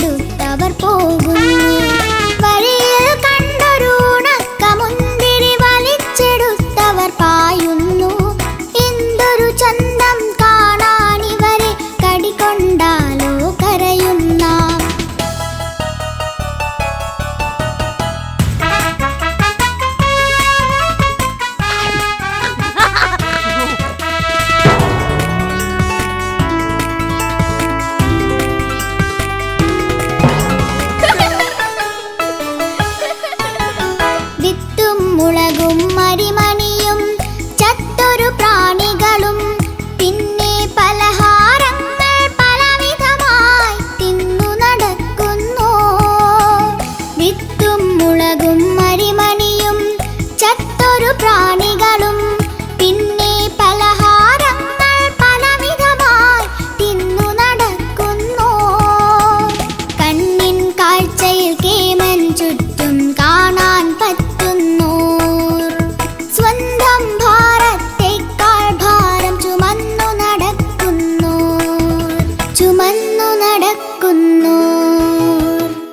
കടിച്ചെടുത്തവർ പോകുന്നു. വഴിയിൽ കണ്ടൊരു ഉണക്കമുന്തിരി വലിച്ചെടുത്തവർ പായുന്നു. എന്തൊരു ചന്തം കാണാനിവരെ, കടികൊണ്ടാലോ കരയും നാം. വിത്തും മുളകും മരിമണിയും ചത്തൊരു പ്രാണികളും, പിന്നെ പലഹാരങ്ങൾ പലവിധമായി തിന്നു നടക്കുന്നു. വിത്തും മുളകും മരിമണിയും ചത്തൊരു പ്രാണികളും, പിന്നെ പലഹാരങ്ങൾ പലവിധമായി തിന്നു നടക്കുന്നു. കണ്ണിൻ കാഴ്ചയിൽ കേമൻ ചുറ്റും കാണാൻ പറ്റുന്നു. സ്വന്തം ഭാരത്തേക്കാൾ ഭാരം ചുമന്നു നടക്കുന്നു.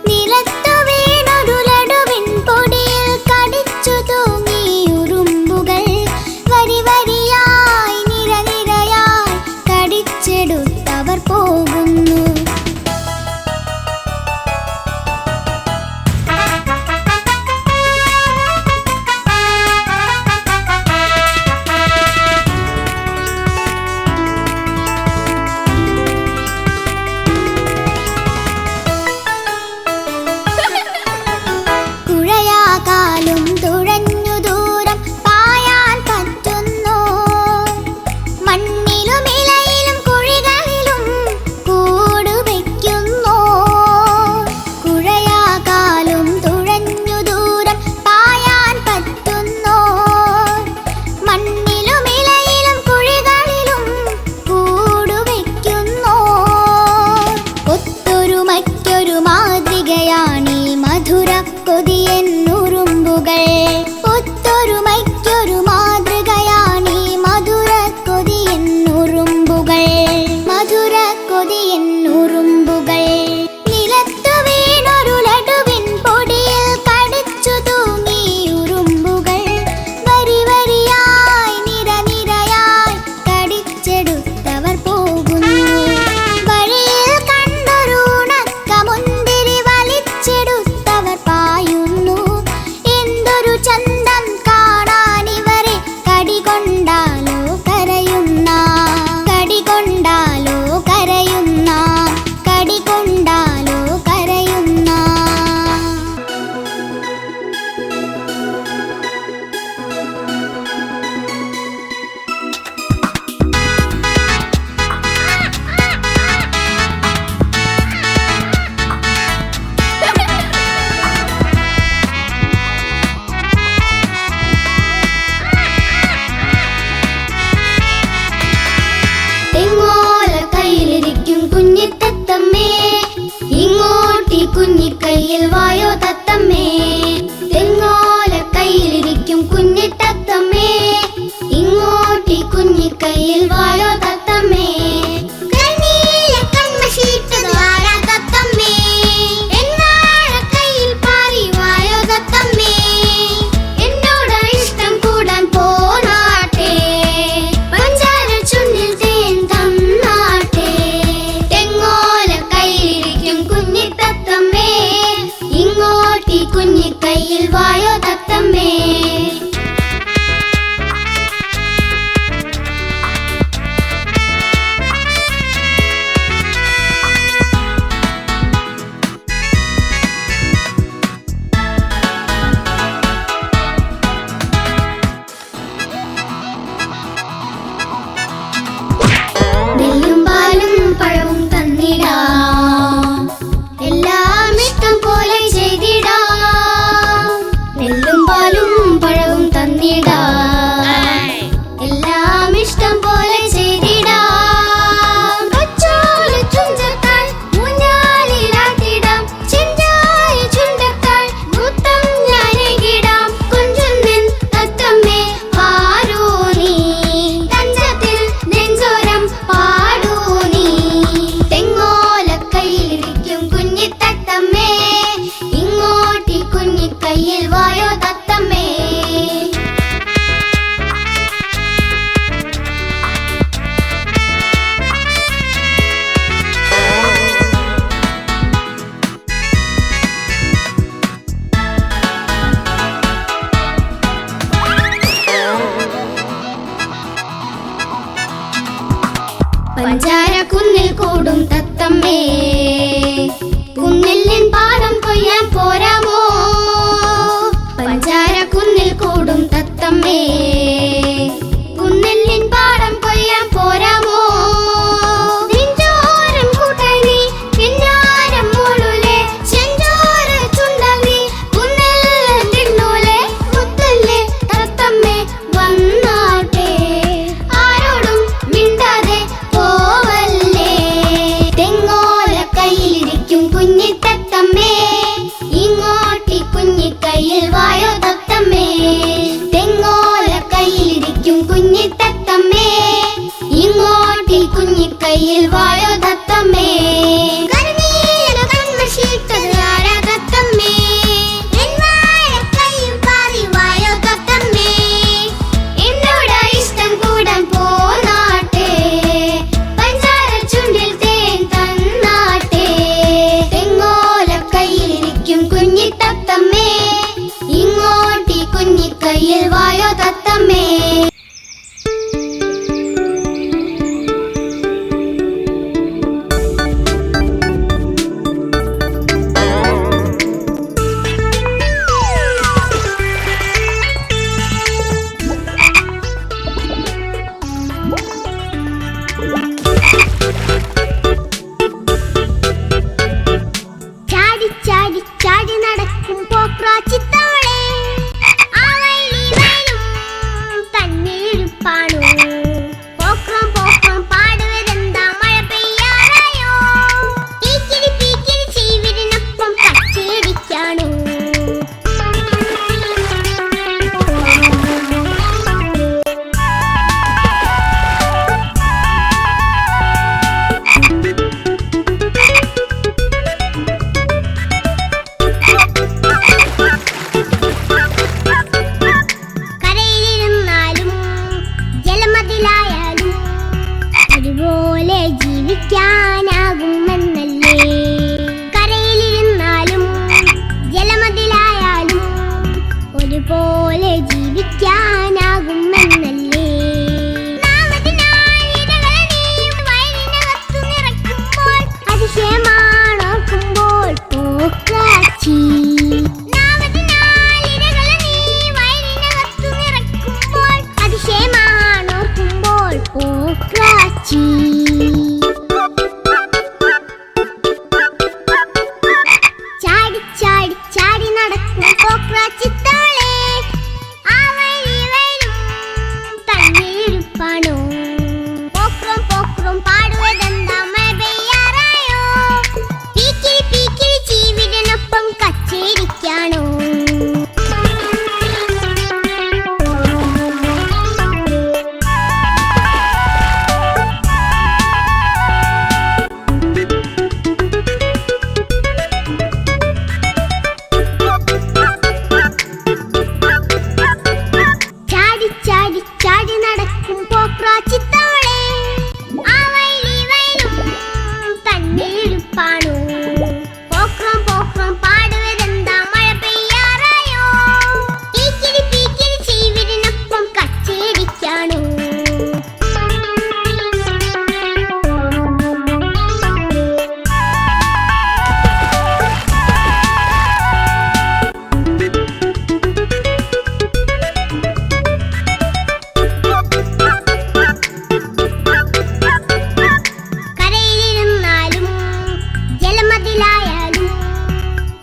നിലത്തു വീണൊരു ലഡുവിൻ പൊടിയിൽ കടിച്ചു തൂങ്ങി ഉറുമ്പുകൾ. വരി വരിയായി നിരനിരയായി കടിച്ചെടുത്തവർ പോകുന്നു. കുഴയാകാലും തുഴഞ്ഞു ദൂരം പായാൻ പറ്റുന്നു. മണ്ണിലും ഇലയിലും കുഴികളിലും കൂടുവയ്ക്കുന്നു. കുഴയാകാലും തുഴഞ്ഞു ദൂരം പായാൻ പറ്റുന്നു. മണ്ണിലും ഇലയിലും കുഴികളിലും കൂടുവയ്ക്കുന്നു. ഒത്തൊരുമയ്ക്കൊരു മാതൃകയാണീ മധുര കൊതിയെന്നുറുമ്പുകൾ. ഒത്തൊരുമയ്ക്കൊരു മാതൃകയാണീ മധുര കൊതിയെന്നുറുമ്പുകൾ. നിലത്തു വീണൊരു ലഡുവിൻ പൊടിയിൽ കടിച്ചു തൂങ്ങി ഉറുമ്പുകൾ. വരി വരിയായി നിരനിരയായി കടിച്ചെടുത്തവർ പോകുന്നു. വഴിയിൽ കണ്ടൊരു ഉണക്കമുന്തിരി വലിച്ചെടുത്തവർ പായുന്നു. എന്തൊരു ചന്തം കാണാനിവരെ, കടികൊണ്ടാലോ കരയും നാം. കടികൊണ്ടാലോ കരയും നാം. കടികൊണ്ടാലോ കരയും നാം. തെങ്ങോല കയ്യിലിരിക്കും കുഞ്ഞിത്തത്തമ്മേ, ഇങ്ങോട്ടി കുഞ്ഞിക്കൈയിൽ വായോ തത്തമ്മേ. തെങ്ങോല കയ്യിലിരിക്കും കുഞ്ഞിത്തത്തമ്മേ, ഇങ്ങോട്ടി കുഞ്ഞിക്കൈയിൽ വായോ തത്തമ്മേ. കണ്ണീല കൺമഷിയിട്ടത് ആരാ തത്തമ്മേ, എന്നാഴ കയ്യിൽ പാറി വായോ തത്തമ്മേ. എന്നോട് ഇഷ്ടം കൂടാൻ പോനാട്ടെ, പഞ്ചാര ചുണ്ടിൽ തേൻ തന്നാട്ടെ. തെങ്ങോല കയ്യിലിരിക്കും കുഞ്ഞിത്തത്തമ്മേ, ഇങ്ങോട്ടി കുഞ്ഞിക്കൈയിൽ വായോ തത്തമ്മേ. നെല്ലും പാലും പഴവും തന്നിടാം, എല്ലാം ഇഷ്ടം പോലെ ചെയ്തിടാം. നെല്ലും പാലും പഴവും കുഞ്ഞിക്കൈയിൽ വായോ തത്തമ്മേ. പഞ്ചാര കുന്നിൽ കൂടും തത്തമ്മേ, കുന്നില്ലിൻ പാടം കൊയ്യാൻ പോരാമോ? പഞ്ചാര കുന്നിൽ കൂടും തത്തമ്മേ, കുന്നില്ലിൻ പാടം കൊയ്യാൻ പോരാമോ? നെഞ്ചോരം കൂട്ടണി പിന്നാരം മൂളൂലേ, ചെഞ്ചോര ചുണ്ടലി കുന്നെല്ലാം തിന്നൂലേ, മുത്തല്ലേ തത്തമ്മേ വന്നാട്ടെ, ആരോടും മിണ്ടാതെ പോവല്ലേ. തെങ്ങോല കയ്യിലിരിക്കും കുഞ്ഞി തത്തമ്മേ, ഇങ്ങോട്ടി കുഞ്ഞിക്കൈയിൽ വായോ തത്തമ്മേ. തെങ്ങോല കയ്യിലിരിക്കും കുഞ്ഞി തത്തമ്മേ, ഇങ്ങോട്ടി കുഞ്ഞിക്കൈയിൽ വായോ തത്തമ്മേ. കരുനീല കൺമഷിയിട്ടത് ആരാ തത്തമ്മേ, എൻ വാഴക്കൈയിൽ പാറി വായോ തത്തമ്മേ. എന്നോടാ ഇഷ്ടം കൂടാൻ പോന്നാട്ടെ, പഞ്ചാര ചുണ്ടിൽ തേൻ തന്നാട്ടെ. തെങ്ങോല കയ്യിലിരിക്കും കുഞ്ഞി തത്തമ്മേ, ഇങ്ങോട്ടി കുഞ്ഞിക്കൈയിൽ വായോ തത്തമ്മേ. ചാടി ചാടി ചാടി നടക്കും പോക്രാച്ചിത്തവളെ, ആ വൈലി വയലും തന്നിരുപ്പാണു. പോക്രം പോക്രം പാടുവതെന്താ മഴ പെയ്യാറായോ, പീക്കിരി പീക്കിരി ചീവിരിനൊപ്പം കച്ചേരിക്കാണു. കരയിലിരുന്നാലും ജലമതിലായാലും ഒരുപോലെ ജീവിക്കാനാകുമെന്നല്ലേ. കരയിലിരുന്നാലും ജലമതിലായാലും ഒരുപോലെ ജീവിക്കാനാകുമെന്നല്ലേ. നാമതിനായിരകളെ നീ വയലിനകത്തു നിറയ്ക്കുമ്പോൾ അതിശയമാണോർക്കുമ്പോൾ പോക്കാച്ചി. നാമതിനായിരകളെ നീ വയലിനകത്തു നിറയ്ക്കുമ്പോൾ അതിശയമാണോർക്കുമ്പോൾ പോക്കാച്ചി. ചാടി ചാടി ചാടി നടക്കും പോക്രാച്ചിത്തവളെ, ആ വഴി വയലും തന്നിരുപ്പാണോ. പോക്രം പോക്രം പാടുവതെന്താ മഴ പെയ്യാറായോ, പീക്കിരി പീക്കിരി ചീവിരനൊപ്പം കച്ചേരിക്കാണോ. ചാടി ചാടി ചാടി നടക്കും പോക്രാച്ചിത്തവളെ, ആ വൈലി വയലും തന്നിരുപ്പാണു. പോക്രം പോക്രം പാടുവതെന്താ മഴ പെയ്യാറായോ, പീക്കിരി പീക്കിരി ചീവിരിനൊപ്പം കച്ചേരിക്കാണു. കരയിലിരുന്നാലും ജലമതിലായാലും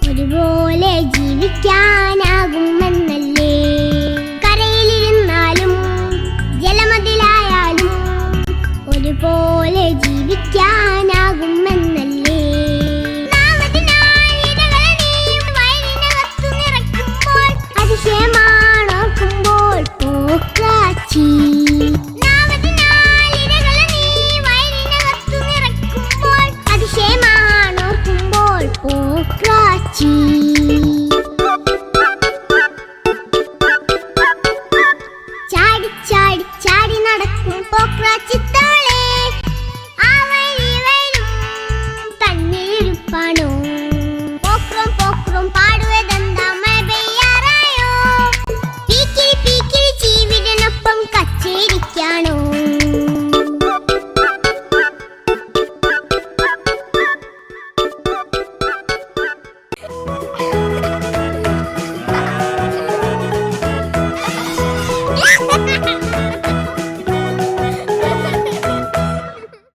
ഒരുപോലെ ജീവിക്കാനാകുമെന്നല്ലേ. കരയിലിരുന്നാലും ജലമതിലായാലും ഒരുപോലെ ജീവിക്കാനാകുമെന്നല്ലേ. നാമതിനായിരകളെ നീ വയലിനകത്തു നിറയ്ക്കുമ്പോൾ അതിശയമാണോർക്കുമ്പോൾ പോക്കാച്ചി. നാമതിനായിരകളെ നീ വയലിനകത്തു നിറയ്ക്കുമ്പോൾ അതിശയമാണോർക്കുമ്പോൾ പോക്കാച്ചി.